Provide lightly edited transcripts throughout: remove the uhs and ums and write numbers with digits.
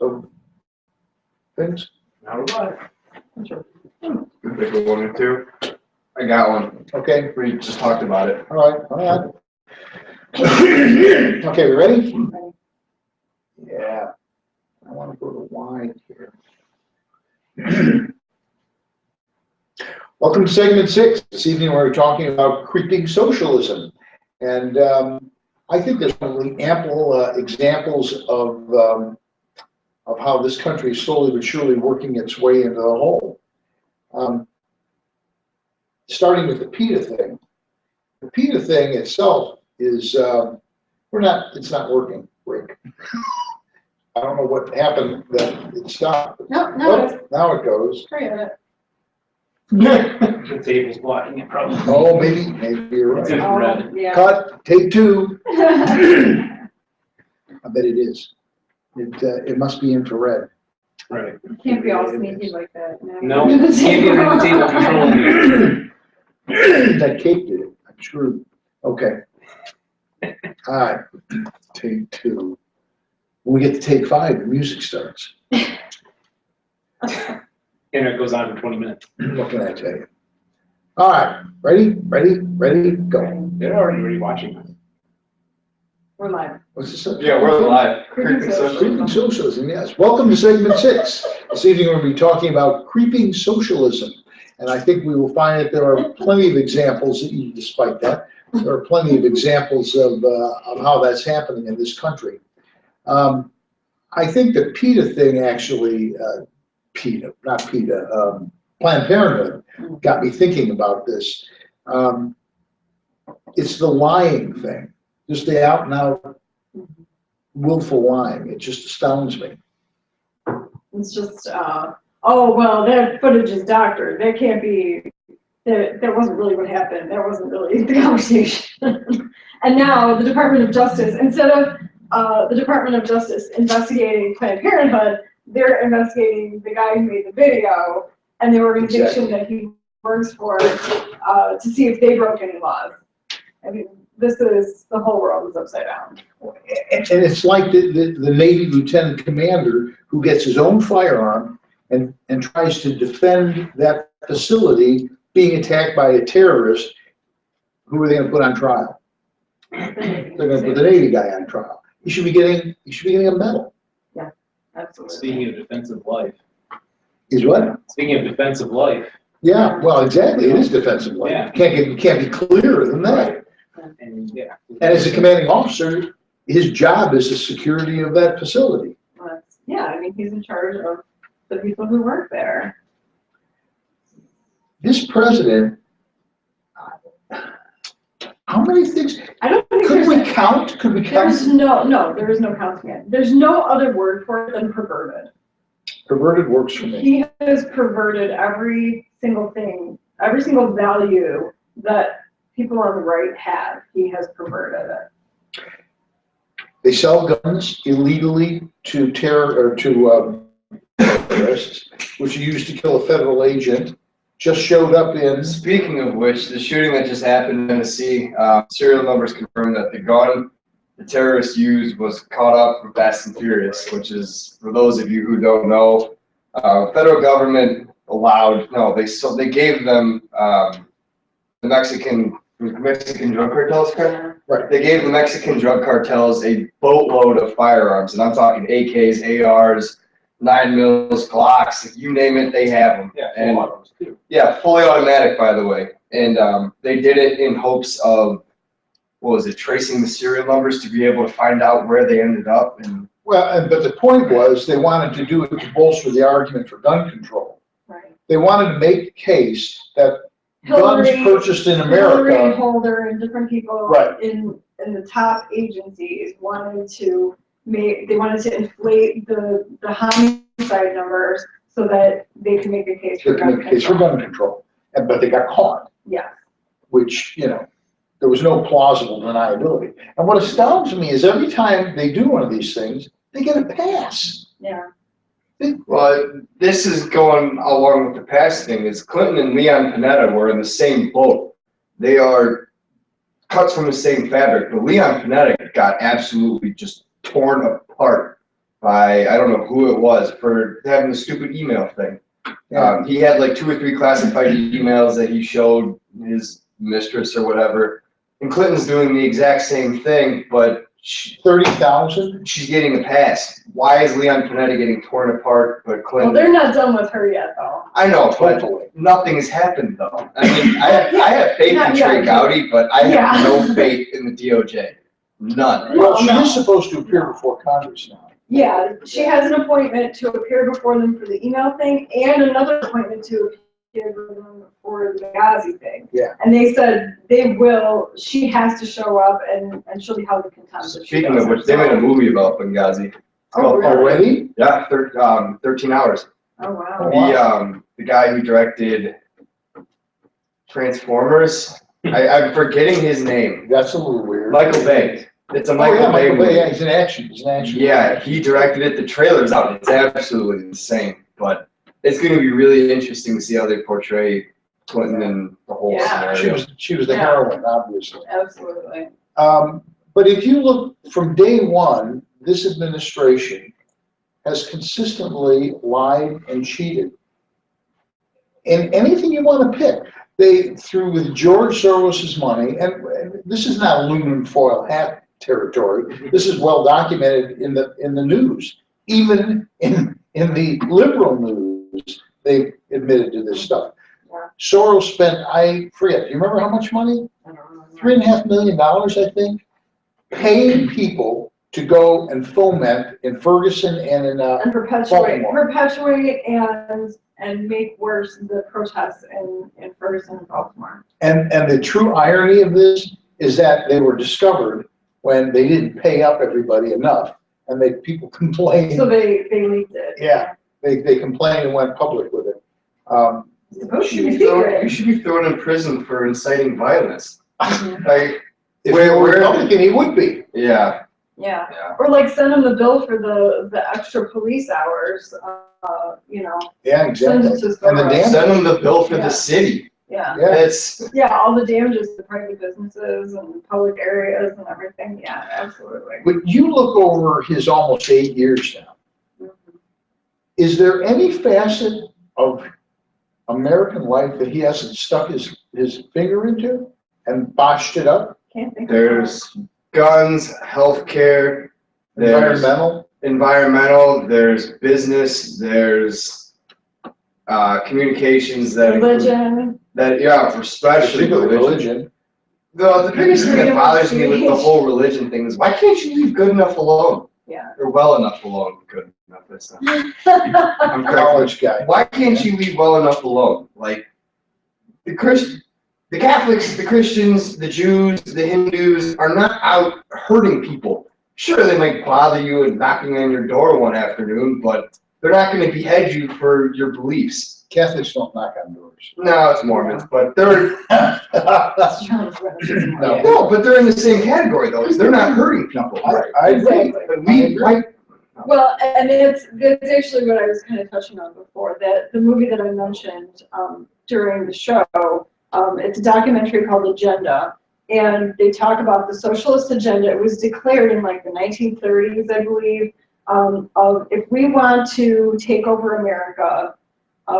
of things? Now what? Sure. Pick one or two. I got one. Okay, We just talked about it. all right, all right. Okay, we ready? Yeah. I want to go to wide here. Welcome to segment 6. This evening we're talking about creeping socialism. And I think there's probably ample examples of how this country is slowly but surely working its way into the hole. Starting with the PETA thing. The PETA thing itself is, it's not working, Rick. I don't know what happened that it stopped. No, Now it goes. forget it. The table's blocking it probably. Oh, maybe you're It's right. infrared. Yeah. Cut, take 2. I bet it is. It must be infrared. Right. You can't be all sneaky like that. No, can't be under the table controlling you. That cake did it. I'm sure. Okay. All right. Take 2. When we get to take 5, the music starts. And it goes on for 20 minutes. What can I tell you? All right. Ready, go. They're already watching us. We're live. What's the subject? Yeah, we're live. Creeping Creeping socialism, yes. Welcome to segment 6. This evening we're going to be talking about creeping socialism. And I think we will find that there are plenty of examples, despite that, there are plenty of examples of how that's happening in this country. I think the PETA thing actually, Planned Parenthood got me thinking about this. It's the lying thing, just the out and out willful lying. It just astounds me. It's just, oh, well, that footage is doctored. That can't be, that wasn't really what happened. That wasn't really the conversation. And now the Department of Justice, instead of the Department of Justice investigating Planned Parenthood, they're investigating the guy who made the video and the organization that he works for to see if they broke any laws. I mean, the whole world is upside down. And it's like the Navy lieutenant commander who gets his own firearm and tries to defend that facility being attacked by a terrorist. Who are they going to put on trial? They're going to put the Navy guy on trial. He should be getting a medal. Yeah, absolutely. Speaking of defensive life. Is what? Speaking of defensive life. Yeah, well, exactly. It is defensive life. Yeah. You can't be clearer than that. And yeah. And as a commanding officer, his job is the security of that facility. Yeah, I mean, he's in charge of the people who work there. This president, how many things? I don't think Could we count? Could we count? There is no counting it. There's no other word for it than perverted. Perverted works for me. He has perverted every single thing, every single value that people on the right have. He has perverted it. They sell guns illegally to terrorists, which are used to kill a federal agent. Just showed up in. Speaking of which, the shooting that just happened in Tennessee, serial numbers confirmed that the gun the terrorists used was caught up from Fast and Furious, which is, for those of you who don't know, federal government they gave them the Mexican drug cartels. Right. They gave the Mexican drug cartels a boatload of firearms, and I'm talking AKs, ARs, 9mm, Glocks, you name it, they have them. Yeah, and a lot of those too. yeah, fully automatic, by the way. And they did it in hopes of, tracing the serial numbers to be able to find out where they ended up. And Well, but the point was they wanted to do it to bolster the argument for gun control. Right. They wanted to make the case that Hillary, guns purchased in Hillary America. Holder and different people Right. in the top agencies wanted to inflate the homicide numbers so that they could make a case for gun control. But they got caught, Yeah. which, there was no plausible deniability. And what astounds me is every time they do one of these things, they get a pass. Yeah. well, this is going along with the past thing. Is Clinton and Leon Panetta were in the same boat. They are cuts from the same fabric. But Leon Panetta got absolutely just torn apart by, I don't know who it was, for having the stupid email thing. Yeah. He had like 2 or 3 classified emails that he showed his mistress or whatever. And Clinton's doing the exact same thing, but 30,000? she's getting a pass. Why is Leon Panetta getting torn apart, but Well, Clinton? they're not done with her yet, though. I know, but Hopefully. nothing's happened though. I mean, I have faith Not in yet. Trey Gowdy, but I Yeah. have no faith in the DOJ. None. Well, she No. is supposed to appear before Congress now. Yeah, she has an appointment to appear before them for the email thing and another appointment to appear before them for the Benghazi thing. Yeah. And they said she has to show up and she'll be held in contempt. if she Speaking of which, they made a movie about Benghazi. It's Oh, called- really? Already? Yeah, 13 hours. Oh, wow. The guy who directed Transformers, I'm forgetting his name. That's a little weird. Michael Bay. It's a Oh, yeah, Michael Bay Michael Bay, movie. yeah, he's an action. Yeah, he directed it. The trailer's out. It's absolutely insane. But it's going to be really interesting to see how they portray Clinton and the whole Yeah. scenario. She was the Yeah. heroine, obviously. Absolutely. But if you look from day one, this administration has consistently lied and cheated. In anything you want to pick, they threw with George Soros's money, and this is not aluminum foil hat territory. This is well documented in the news. Even in the liberal news, they admitted to this stuff. Yeah. Soros spent, I forget, do you remember how much money? I don't know. $3.5 million, I think, paying people to go and foment in Ferguson and in And perpetuate Baltimore. and make worse the protests in Ferguson and Baltimore. And the true irony of this is that they were discovered when they didn't pay up everybody enough, and people complained. So they leaked it. Yeah. They complained and went public with it. It's supposed to be secret. You should be thrown in prison for inciting violence. Mhm. Like, If he were Republican, he would be. yeah. Yeah, Yeah. or like send them the bill for the extra police hours, Yeah, send exactly. it to And the Soros. damn- Send them the bill for Yeah. the city. Yeah, It's, yeah, all the damages to private businesses and public areas and everything, yeah, absolutely. But you look over his almost 8 years now. Mhm. Is there any facet of American life that he hasn't stuck his finger into and botched it up? Can't think of there's guns, healthcare, there's environmental, there's business, there's communications that. that Religion, for especially Particularly religion. The biggest thing that Freedom of bothers me with the speech. whole religion thing is, why can't you leave good enough alone? yeah. Or well enough alone, good enough, that's not. I'm correct. College guy. Why can't you leave well enough alone? Like, the Catholics, the Christians, the Jews, the Hindus are not out hurting people. Sure, they might bother you and knocking on your door one afternoon, but they're not going to behead you for your beliefs. Catholics don't knock on doors. No, it's Mormons, but they're No. no, but they're in the same category though. 'Cause they're not hurting people. I agree. Exactly. But we, like, Well, and it's actually what I was kind of touching on before, that the movie that I mentioned during the show, it's a documentary called Agenda, and they talk about the socialist agenda. It was declared in like the 1930s, I believe, of if we want to take over America,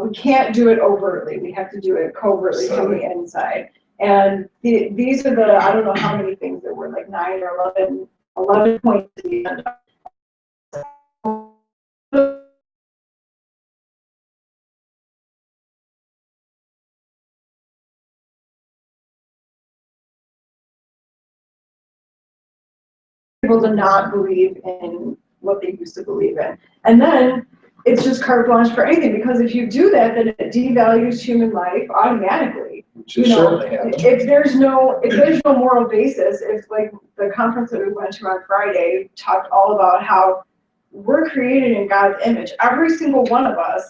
we can't do it overtly. We have to do it covertly from the inside. And these are I don't know how many things there were, like 9 or 11 points at the end. People to not believe in what they used to believe in. And then it's just carte blanche for anything, because if you do that, then it devalues human life automatically. Which You is know, certainly happening. if there's no moral basis, if like the conference that we went to on Friday talked all about how we're created in God's image. Every single one of us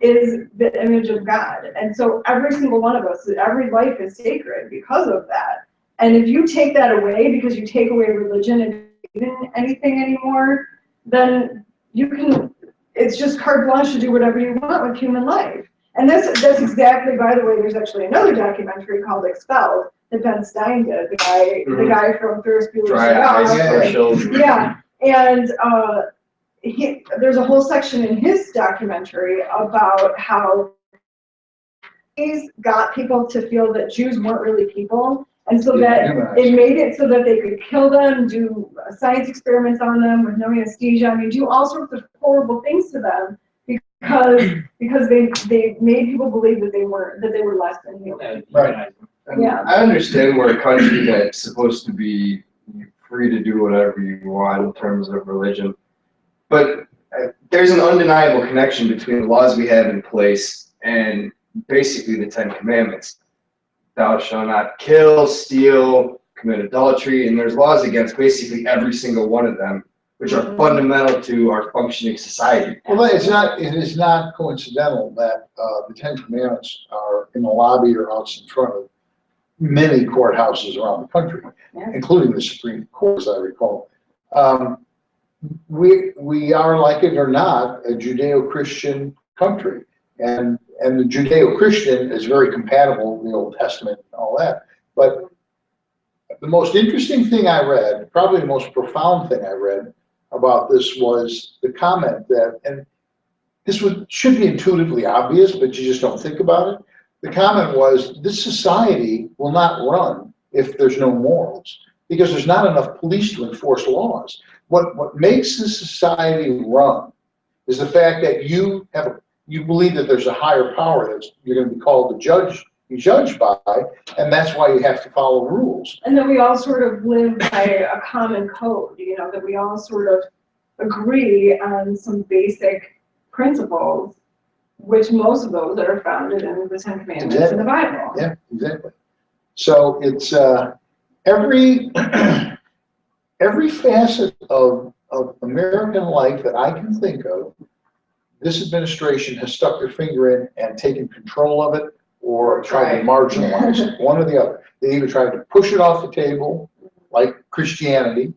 is the image of God. And so every single one of us, every life is sacred because of that. And if you take that away because you take away religion and even anything anymore, then it's just carte blanche to do whatever you want with human life. And that's exactly, by the way, there's actually another documentary called Expelled that Ben Stein did, the guy from Ferris Bueller's dry eyes, Day Off. commercials. Yeah, and there's a whole section in his documentary about how he's got people to feel that Jews weren't really people, and so that it made it so that they could kill them, do science experiments on them with no anesthesia. I mean, do all sorts of horrible things to them because they made people believe that they were less than human. Right. And Yeah. I understand we're a country that's supposed to be free to do whatever you want in terms of religion, but there's an undeniable connection between the laws we have in place and basically the 10 Commandments. Thou shalt not kill, steal, commit adultery, and there's laws against basically every single one of them, which are fundamental to our functioning society. Well, it is not coincidental that the 10 Commandments are in the lobby or out in front of many courthouses around the country, including the Supreme Court, as I recall. We are, like it or not, a Judeo-Christian country, and the Judeo-Christian is very compatible with the Old Testament and all that. But the most interesting thing I read, probably the most profound thing I read about this, was the comment that, and this should be intuitively obvious, but you just don't think about it. The comment was, this society will not run if there's no morals, because there's not enough police to enforce laws. What makes the society run is the fact that you believe that there's a higher power that you're going to be called to be judged by, and that's why you have to follow rules. And that we all sort of live by a common code, that we all sort of agree on some basic principles, which most of those are founded in the 10 Commandments in the Bible. Yeah, exactly. So it's every facet of American life that I can think of, this administration has stuck their finger in and taken control of it, or tried to marginalize it, one or the other. They either tried to push it off the table, like Christianity,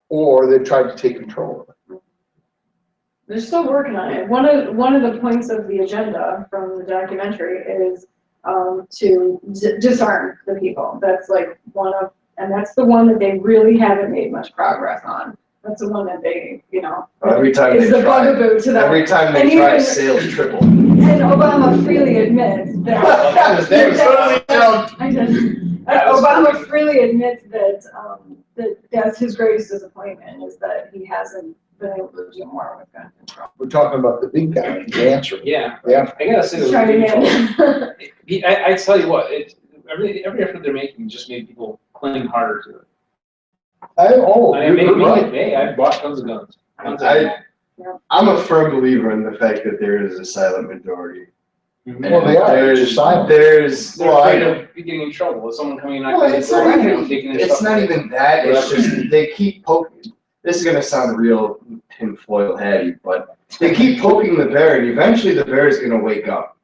or they tried to take control of it. They're still working on it. One of the points of the agenda from the documentary is to disarm the people. That's like and that's the one that they really haven't made much progress on. That's the one that they, Every time is they the try, bugaboo to them. every time they And try, even- sales triple. And Obama freely admits that. Obama freely admits that that's his greatest disappointment, is that he hasn't been able to do more with gun control. We're talking about the big guy, the answer. Yeah. Yeah. I gotta say, He's trying in. I tell you what, every effort they're making just made people cling harder to it. You're right. Hey, I bought tons of guns. I'm a firm believer in the fact that there is a silent majority. Well, they are. It's just silent. They're afraid of getting in trouble with someone coming in. Well, it's not even that. It's just they keep poking. This is gonna sound real tinfoil hatty, but they keep poking the bear, and eventually the bear is gonna wake up.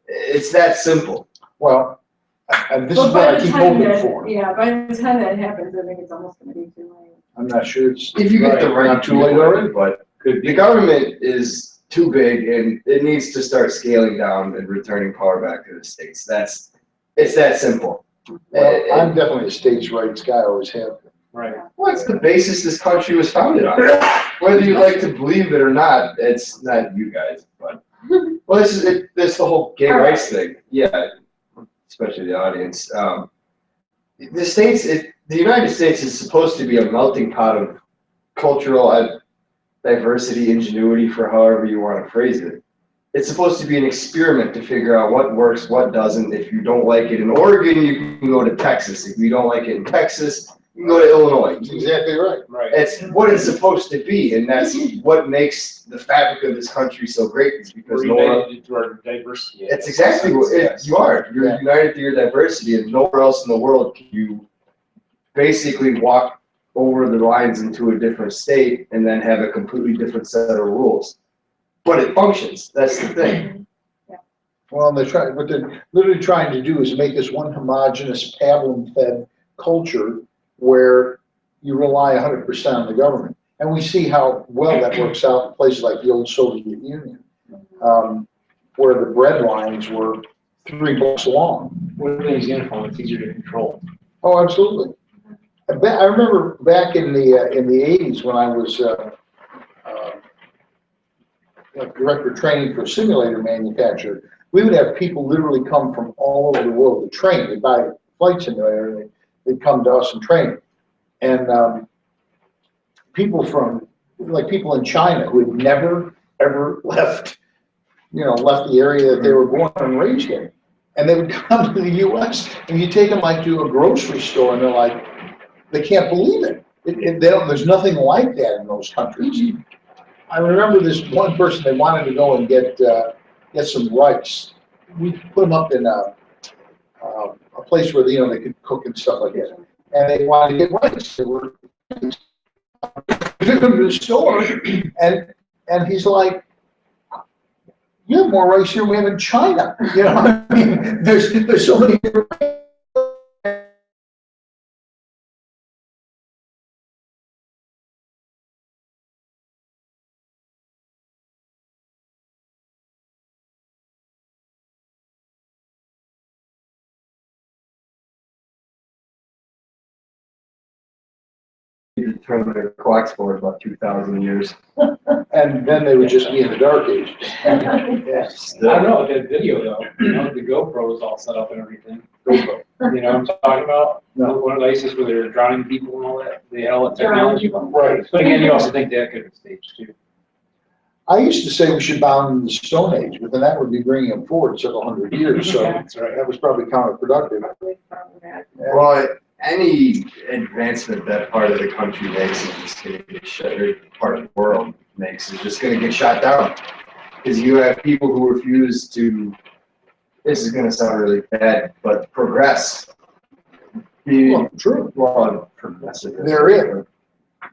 It's that simple. Well, and this But is what by I the keep time hoping for. Yeah, by the time that happens, I think it's almost gonna be too late. I'm not sure it's. If you get the right Not too late already. but the government is too big, and it needs to start scaling down and returning power back to the states. It's that simple. Well, I'm definitely a states' rights guy, always have been. Right. What's the basis this country was founded on? Whether you like to believe it or not, it's not you guys, but well, this the whole gay rights thing. Yeah, especially the audience. The United States is supposed to be a melting pot of cultural diversity, ingenuity, for however you want to phrase it. It's supposed to be an experiment to figure out what works, what doesn't. If you don't like it in Oregon, you can go to Texas. If you don't like it in Texas, you can go to Illinois. That's exactly right. Right. It's what it's supposed to be, and that's what makes the fabric of this country so great. Is because We're united through our diversity. it's exactly what you are. You're Yeah. united through your diversity, and nowhere else in the world can you basically walk over the lines into a different state and then have a completely different set of rules. But it functions. That's the thing. Well, what they're literally trying to do is make this one homogeneous, pablum-fed culture where you rely 100% on the government. And we see how well that works out in places like the old Soviet Union, where the bread lines were 3 blocks long. When everything's uniform, it's easier to control. Oh, absolutely. I remember back in the 80s when I was director of training for a simulator manufacturer, we would have people literally come from all over the world to train. They'd buy a flight simulator and they'd come to us and train. And people from, like people in China who had never, ever left the area that they were born and raised in. And they would come to the US and you take them like to a grocery store and they're like, they can't believe it. There's nothing like that in those countries. I remember this one person, they wanted to go and get some rice. We put them up in a place where they could cook and stuff like that. And they wanted to get rice. They were took them to the store, and he's like, "You have more rice here than we have in China." I mean, there's so many different. Determined their clock score about 2,000 years. And then they would just be in the dark ages. I don't know, that video though, the GoPro was all set up and everything. GoPro. You know what I'm talking about? No. One of the places where they were drowning people and all that, they had all that technology. Right. But again, you also think that could have staged too. I used to say we should bound the Stone Age, but then that would be bringing them forward several hundred years, so That's right. that was probably counterproductive. Yeah. Well, any advancement that part of the country makes is just going to get shut, or part of the world makes is just going to get shot down. Because you have people who refuse to, this is going to sound really bad, but progress. Well, true. Well, progressive. They're in.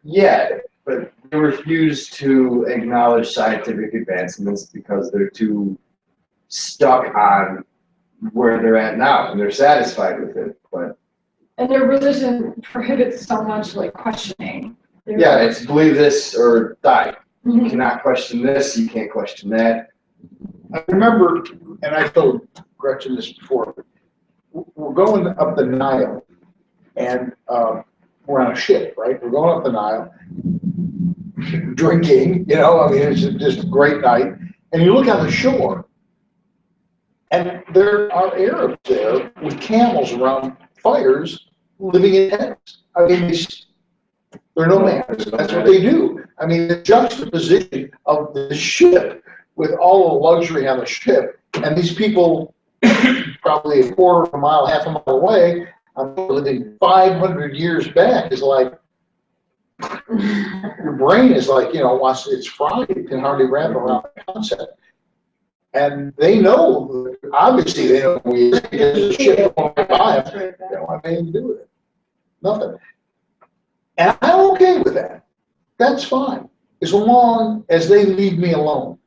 Yeah, but they refuse to acknowledge scientific advancements because they're too stuck on where they're at now, and they're satisfied with it. But And their religion prohibits so much like questioning. yeah, it's believe this or die. You Mhm. cannot question this, you can't question that. I remember, and I told Gretchen this before, we're going up the Nile, and we're on a ship, right? We're going up the Nile, drinking, I mean, it's just a great night. And you look on the shore, and there are Arabs there with camels around fires living in tents. I mean, they're nomads. That's what they do. I mean, the juxtaposition of the ship with all the luxury on the ship, and these people probably a quarter of a mile, half a mile away, living 500 years back, is like, your brain is like, once it's fried, it can hardly wrap around the concept. And they know, obviously they know who he is, because the ship going by him. They don't have anything to do with it. Nothing. And I'm okay with that. That's fine. As long as they leave me alone.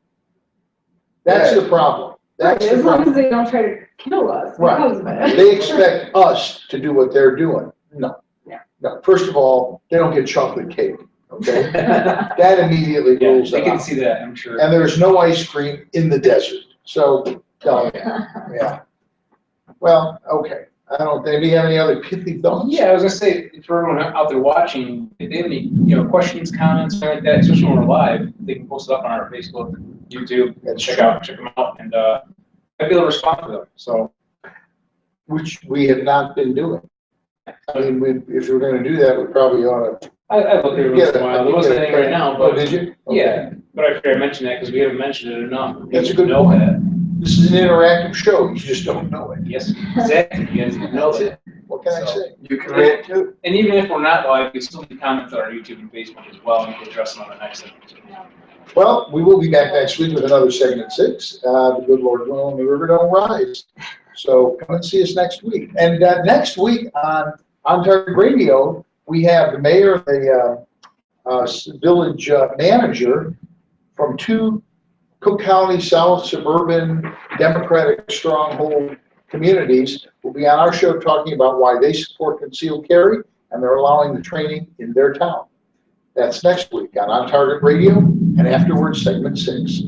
That's the problem. That's the As long problem. as they don't try to kill us because of it. They expect us to do what they're doing. No. Yeah. No. First of all, they don't get chocolate cake. Okay. That immediately Yeah, rules they it can out. see that, I'm sure. And there's no ice cream in the desert. So, yeah. Well, okay. I don't, maybe have any other pithy thoughts? Yeah, I was gonna say, for everyone out there watching, if they have any, questions, comments, something like that, especially when we're live, they can post it up on our Facebook, YouTube, That's check true. them out, and, I'd be able to respond to them, so. Which we have not been doing. I mean, if we're gonna do that, we probably ought to. I look every once in a while, there wasn't anything right now, Oh, but, did you? Okay. yeah, but I figured I'd mention that, because we haven't mentioned it enough. That's a People good know point. that. This is an interactive show, you just don't know it. Yes, exactly, you guys know that. What can I So- say? You can rant too. And even if we're not live, you still can comment on our YouTube and Facebook as well, and we can address them on the next segment. Well, we will be back next week with another segment 6. The good Lord willing, the river don't rise. So come and see us next week. And next week on Target Radio, we have the mayor, the village manager from 2 Cook County South suburban Democratic stronghold communities will be on our show talking about why they support concealed carry and they're allowing the training in their town. That's next week on Target Radio, and afterwards segment 6.